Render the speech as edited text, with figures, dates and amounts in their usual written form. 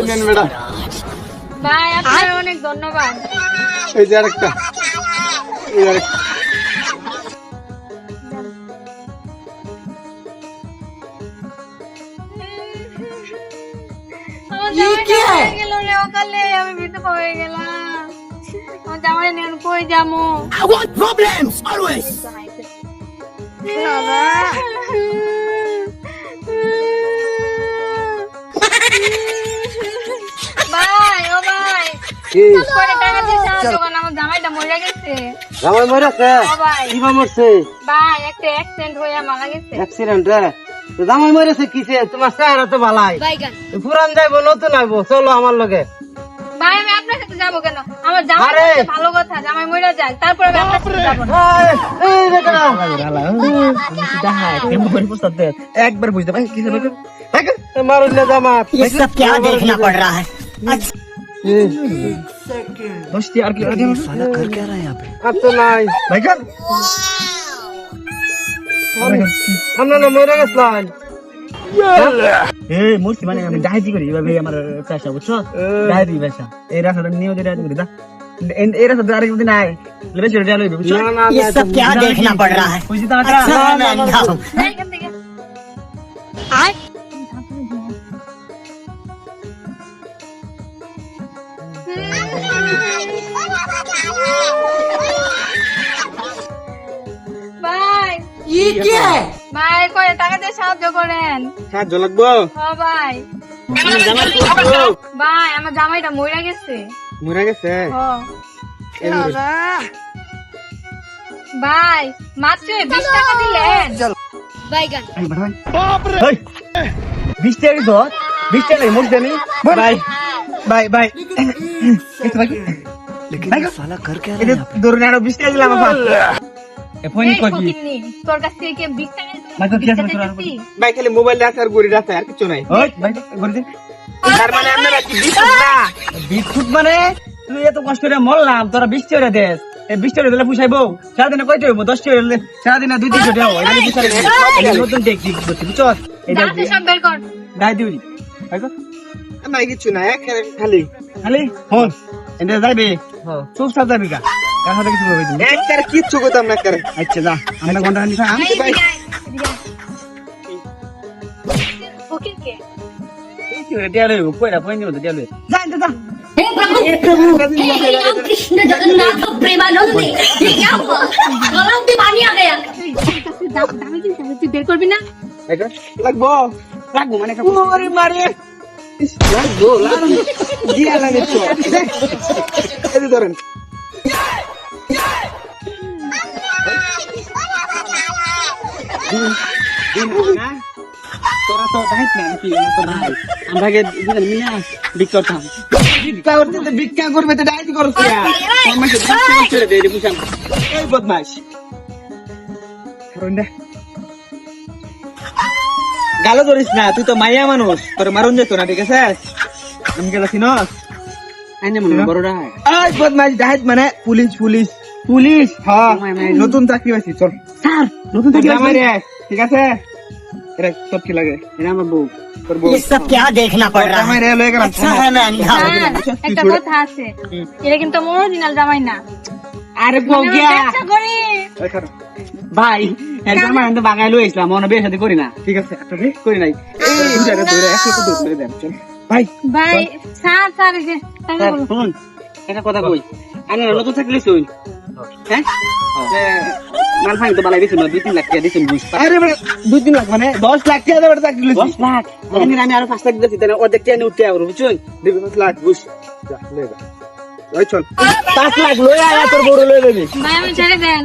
নেন বেটা, ভাই আপনার অনেক ধন্যবাদ। এই যে আরেকটা, এই আরেকটা। আমার জামাইটা হয়ে গেল রে অকালে, আমি বিধবা হয়ে গেলাম। আমার জামাই নিয়ে আমি কই যাবো? I want problems always. ভাই ও ভাই, কি কয়টা টাকা দিয়ে সাহায্য করেন, আমার জামাইটা মরে গেছে। জামাই মরেছে? ও ভাই, কিবা মরছে? ভাই একটা অ্যাক্সিডেন্ট হয়ে মারা গেছে। অ্যাক্সিডেন্ট রে? তো জামাই মরেছে কিসে? তোমার চেহারা তো ভালাই, বাইগান পুরান যাইবো নতুন আইবো, চলো আমার লগে। ভাই আমি আপনার সাথে যাবো কেন? আমার জামাই আরে! মরছে, ভালো কথা, জামাই মরে যায়, তারপরে আমি আপনার সাথে যাবো না। এই বেটা, একবার বুঝতে পারি কি হবে মারুন না জামাত। ये सब क्या देखना पड़ रहा है? দোস্তি আর কি সালা কর কে রहा है यहाँ पे আর তো নাই ভাইজান আমরা না মরে গেছিলাম। এই মুস্তি মানে আমি ডাইটি করি এভাবে আমার পেশা বুঝছো ডাইটি পেশা এই রাস্তাটা নিয়ে ওদের ডাইটি করি দা এই রাস্তাটা আরেক দিন নাই লেবে ছেড়ে দিলো বুঝছো না না ये सब क्या देखना पड़ रहा है? বুঝতে পারছ अच्छा है मैं अंधा हूँ। ভাই, এখান থেকে ভাই, ये क्या है? ভাই কয় টাকা দিয়ে সাহায্য করেন। সাহায্য লাগবো? ও ভাই, ভাই আমার জামাইটা মরে গেছে। মরে গেছে? ও ভাই, মাত্র 20 টাকা দিলেন। বাইগান এই 20 টাকা তো 20 টাকা মোট জানি বাই বাই বাই একটু বাকি लेकिन ये साला कर क्या रहा है এটা यहाँ पे? ধরুন আরো 20 টাকা দিলাম আপা এ ফোন এই কই ফকিন্নি, তোর কাছ থেকে 20 টাকা ভাই, তো কি আছে, দিতে তোর আর চাইছি? ভাই খালি মোবাইল আছে আর গড়ি আছে, আর কিছু নাই। ওই ভাই করে দে তার মানে আপনারা কি বিস্কুট না? বিস্কুট মানে তুই এত কষ্ট করে মরলাম তোরা 20 টাকা দেস এই 20 টাকা দিলে পুষাইবো সারাদিনে কয়টা হইবো 10 টাকা দিলে সারাদিনে 2-3 টাকা হয় এটা পুষাইবো এটা নতুন টেকনিক বুঝছো এটা দাঁতে সব বের কর। গাই দিবি ভাই তো নাই কিছু নাই, খালি খালি ফোন এটা যাইবে চুপ সাথে যাবি কা কার সাথে কিছু বলবি তুমি একটার কিচ্ছু করতাম না করে। আচ্ছা যা আমরা ঘন্টা খানি এই ভাই। দিকে আয়, এদিকে আয়। ফকিরকে। এটা লইব কইরা ফোন দিও তো দিয়া লই যা যা हे प्रभु हे राम कृष्ण जगन्नाथ प्रेमानंद ये क्या हुआ गलाव में पानी आ गया এই, তোর কাছে দামি জিনিস আছে, তুই বের করবি না? লাগবো? রাখবো মানে ওরে মারে, ইস, লাগবো দিয়া লাগে তো। এই যে ধরেন, তোরা তো দাইত না কি তো ভাই আমরা আগে দুজন মিলে বিক করতাম ভিক্ষা করতে তো ভিক্ষা করবে তো ডাইরেক্ট করছে। আমাকে ভিক্ষা ছেড়ে দে রে বুঝাম। এই বদমাশ রন্ডা গালো ধরিস না তুই তো মাইয়া মানুষ তোর মারুন যেত না ঠিক আছে আমি গেলাছি না আইনে মনে বড়রা। এই বদমাইশ ডাইত মানে পুলিশ পুলিশ পুলিশ হ্যাঁ নতুন চাকরি পাইছি চল স্যার নতুন চাকরি আমার পাইছি ঠিক আছে এটা তোর কি লাগে এরা আমার বউ, তোর বউ। ये सब क्या देखना पड़ रहा আমার है? লয়ে গেলাম अच्छा है मैं अंधा हूँ। স্যার, একটা কথা আছে, এটা কিন্তু আমার অরিজিনাল জামাই না। আরে আমি বউগিয়া ব্যবসা করি। ভাই, একদম আমি বাঙালি লইছিলাম, মনে বিয়ে শাদী করি না। ঠিক আছে একটা রে করি নাই। এই দুটারে ধরে একসাথে দূর করে দেন চল। ভাই ভাই, স্যার, স্যার, এই যে, টাকা স্যার, বলো। শুনুন, একটা কথা কই। আইনে নতুন চাকরি লইছুন? হ্যাঁ? মাল ফাইন তো বালাই দিছেন, 2-3 লাখ টাকা দিছেন বুঝ। আরে মানে 2-3 লাখ মানে 10 লাখ টাকা দেবে চাকরি লইছি 10 লাখ? আমি আরো 5 লাখ দিতেছি, তাহলে অর্ধেক টাকা নিয়ে উঠতে পারবো, বুঝছুন? দিবি 5 লাখ, বুঝ। যা, লয়ে যা। ওই চল। 5 লাখ লয়ে আয়া তোর বড় লয়ে যাবি। ভাই, আমি ছেড়ে দেন।